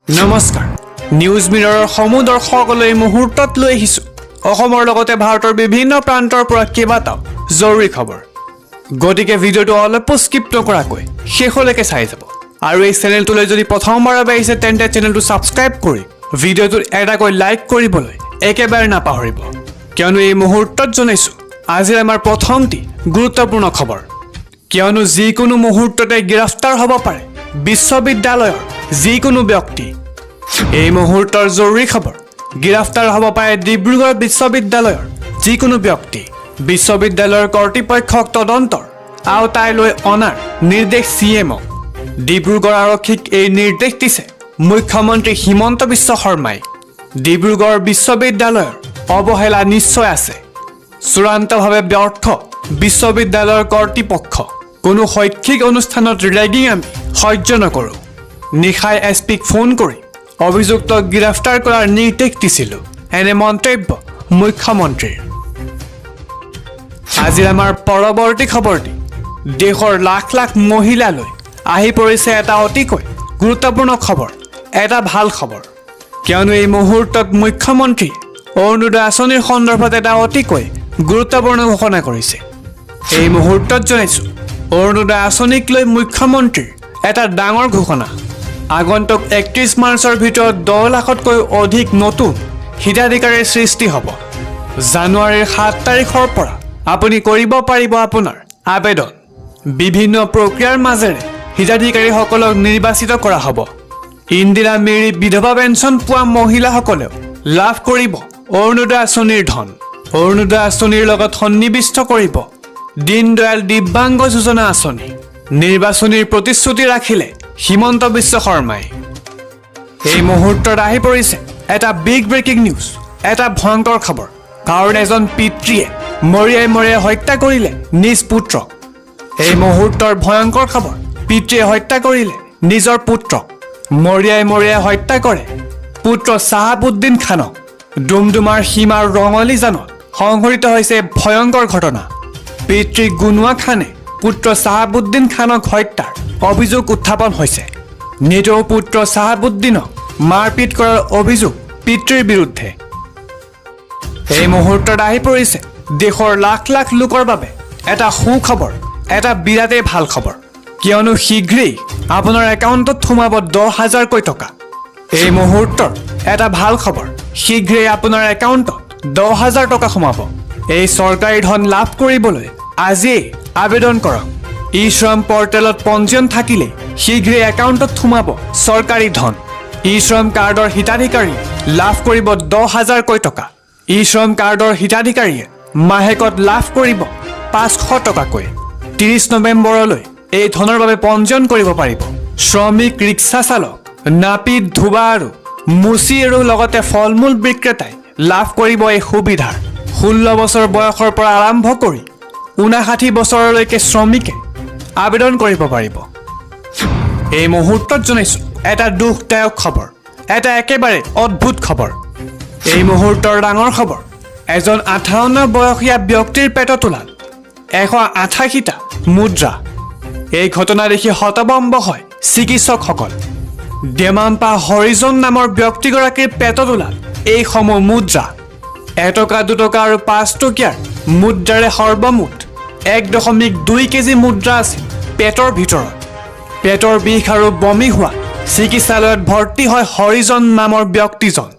নমস্কাৰ নিউজ মিৰৰৰ সমূহ দৰ্শকলৈ মুহূৰ্তত লৈ আহিছো অসমৰ লগতে ভাৰতৰ বিভিন্ন প্ৰান্তৰ পৰা কেইবাটাও জৰুৰী খবৰ গতিকে ভিডিঅ'টো অলপ স্কিপ নকৰাকৈ শেষলৈকে চাই যাব আৰু এই চেনেলটোলৈ যদি প্ৰথমবাৰ আহিছে তেন্তে চেনেলটো ছাবস্ক্ৰাইব কৰি ভিডিঅ'টোত এটাকৈ লাইক কৰিবলৈ একেবাৰে নাপাহৰিব কিয়নো এই মুহূৰ্তত জনাইছো আজিৰ আমাৰ প্ৰথমটি গুৰুত্বপূৰ্ণ খবৰ কিয়নো যিকোনো মুহূৰ্ততে গ্ৰেফতাৰ হ'ব পাৰে বিশ্ববিদ্যালয়ৰ যিকোনো ব্যক্তি এই মুহূৰ্তৰ জৰুৰী খবৰ গ্ৰেফতাৰ হ'ব পাৰে ডিব্ৰুগড় বিশ্ববিদ্যালয়ৰ যিকোনো ব্যক্তি বিশ্ববিদ্যালয়ৰ কৰ্তৃপক্ষক তদন্তৰ আওতালৈ অনাৰ নিৰ্দেশ চিএমক ডিব্ৰুগড় আৰক্ষীক এই নিৰ্দেশ দিছে মুখ্যমন্ত্ৰী হিমন্ত বিশ্ব শৰ্মাই ডিব্ৰুগড় বিশ্ববিদ্যালয়ৰ অৱহেলা নিশ্চয় আছে চূড়ান্তভাৱে ব্যৰ্থ বিশ্ববিদ্যালয়ৰ কৰ্তৃপক্ষ কোনো শৈক্ষিক অনুষ্ঠানত ৰেগিং আমি সহ্য নকৰোঁ নিশাই এছপিক ফোন কৰি অভিযুক্তক গ্ৰেফতাৰ কৰাৰ নিৰ্দেশ দিছিলোঁ এনে মন্তব্য মুখ্যমন্ত্ৰীৰ আজিৰ আমাৰ পৰৱৰ্তী খবৰটি দেশৰ লাখ লাখ মহিলালৈ আহি পৰিছে এটা অতিকৈ গুৰুত্বপূৰ্ণ খবৰ এটা ভাল খবৰ কিয়নো এই মুহূৰ্তত মুখ্যমন্ত্ৰী অৰুণোদয় আঁচনিৰ সন্দৰ্ভত এটা অতিকৈ গুৰুত্বপূৰ্ণ ঘোষণা কৰিছে এই মুহূৰ্তত জনাইছোঁ অৰুণোদয় আঁচনিক লৈ মুখ্যমন্ত্ৰীৰ এটা ডাঙৰ ঘোষণা আগন্তুক 31 মাৰ্চৰ ভিতৰত 10 লাখতকৈ অধিক নতুন হিতাধিকাৰীৰ সৃষ্টি হ'ব জানুৱাৰীৰ 7 তাৰিখৰ পৰা আপুনি কৰিব পাৰিব আপোনাৰ আবেদন বিভিন্ন প্ৰক্ৰিয়াৰ মাজেৰে হিতাধিকাৰীসকলক নিৰ্বাচিত কৰা হ'ব ইন্দিৰা মেৰী বিধৱা পেঞ্চন পোৱা মহিলাসকলেও লাভ কৰিব অৰুণোদয় আঁচনিৰ ধন অৰুণোদয় আঁচনিৰ লগত সন্নিৱিষ্ট কৰিব দীনদয়াল দিব্যাংগ যোজনা আঁচনি নিৰ্বাচনীৰ প্ৰতিশ্ৰুতি ৰাখিলে হিমন্ত বিশ্ব শৰ্মাই এই মুহূৰ্তত আহি পৰিছে এটা বিগ ব্ৰেকিং নিউজ এটা ভয়ংকৰ খবৰ কাৰণ এজন পিতৃয়ে মৰিয়াই হত্যা কৰিলে নিজ পুত্ৰক এই মুহূৰ্তৰ ভয়ংকৰ খবৰ পিতৃয়ে হত্যা কৰিলে নিজৰ পুত্ৰক মৰিয়াই হত্যা কৰে পুত্ৰ চাহাবুদ্দিন খানক ডুমডুমাৰ সীমাৰ ৰঙলীজানত সংঘটিত হৈছে ভয়ংকৰ ঘটনা পিতৃ গুনুৱা খানে পুত্ৰ চাহাবুদ্দিন খানক হত্যাৰ অভিযোগ উত্থাপন হৈছে নিজৰ পুত্ৰ চাহাবুদ্দিনক মাৰপিট কৰাৰ অভিযোগ পিতৃৰ বিৰুদ্ধে এই মুহূৰ্তত আহি পৰিছে দেশৰ লাখ লাখ লোকৰ বাবে এটা সুখবৰ এটা বিৰাটেই ভাল খবৰ কিয়নো শীঘ্ৰেই আপোনাৰ একাউণ্টত সোমাব 10,000কৈ টকা এই মুহূৰ্তৰ এটা ভাল খবৰ শীঘ্ৰেই আপোনাৰ একাউণ্টত 10,000 টকা সোমাব এই চৰকাৰী ধন লাভ কৰিবলৈ আজিয়েই আবেদন কৰক ই শ্ৰম পৰ্টেলত পঞ্জীয়ন থাকিলে শীঘ্ৰেই একাউণ্টত সোমাব চৰকাৰী ধন ই শ্ৰম কাৰ্ডৰ হিতাধিকাৰীয়ে লাভ কৰিব 10,000কৈ টকা ই শ্ৰম কাৰ্ডৰ হিতাধিকাৰীয়ে মাহেকত লাভ কৰিব 500 টকাকৈ 30 নৱেম্বৰলৈ এই ধনৰ বাবে পঞ্জীয়ন কৰিব পাৰিব শ্ৰমিক ৰিক্সা চালক নাপিত ধুবা আৰু মুচি আৰু লগতে ফল মূল বিক্ৰেতাই লাভ কৰিব এই সুবিধাৰ 16 বছৰ বয়সৰ পৰা আৰম্ভ কৰি 59 বছৰলৈকে শ্ৰমিকে আবেদন কৰিব পাৰিব এই মুহূৰ্তত জনাইছোঁ এটা দুখদায়ক খবৰ এটা একেবাৰে অদ্ভুত খবৰ এই মুহূৰ্তৰ ডাঙৰ খবৰ এজন 58 বয়সীয়া ব্যক্তিৰ পেটত ওলাল 188টা মুদ্ৰা এই ঘটনা দেখি হতভম্ব হয় চিকিৎসকসকল ডেমাম্পা হৰিজন নামৰ ব্যক্তিগৰাকীৰ পেটত ওলাল এইসমূহ মুদ্ৰা 1 টকা 2 টকা আৰু 5 টকীয়াৰ মুদ্ৰাৰে সৰ্বমুঠ 1.2 কেজি মুদ্ৰা আছিল পেটৰ ভিতৰত পেটৰ বিষ আৰু বমি হোৱা চিকিৎসালয়ত ভৰ্তি হয় হৰিজন নামৰ ব্যক্তিজন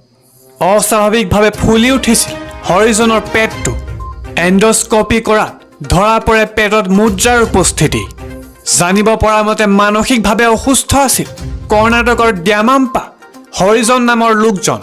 অস্বাভাৱিকভাৱে ফুলি উঠিছিল হৰিজনৰ পেটটো এণ্ডস্কপি কৰাত ধৰা পৰে পেটত মুদ্ৰাৰ উপস্থিতি জানিব পৰা মতে মানসিকভাৱে অসুস্থ আছিল কৰ্ণাটকৰ ডেমাম্পা হৰিজন নামৰ লোকজন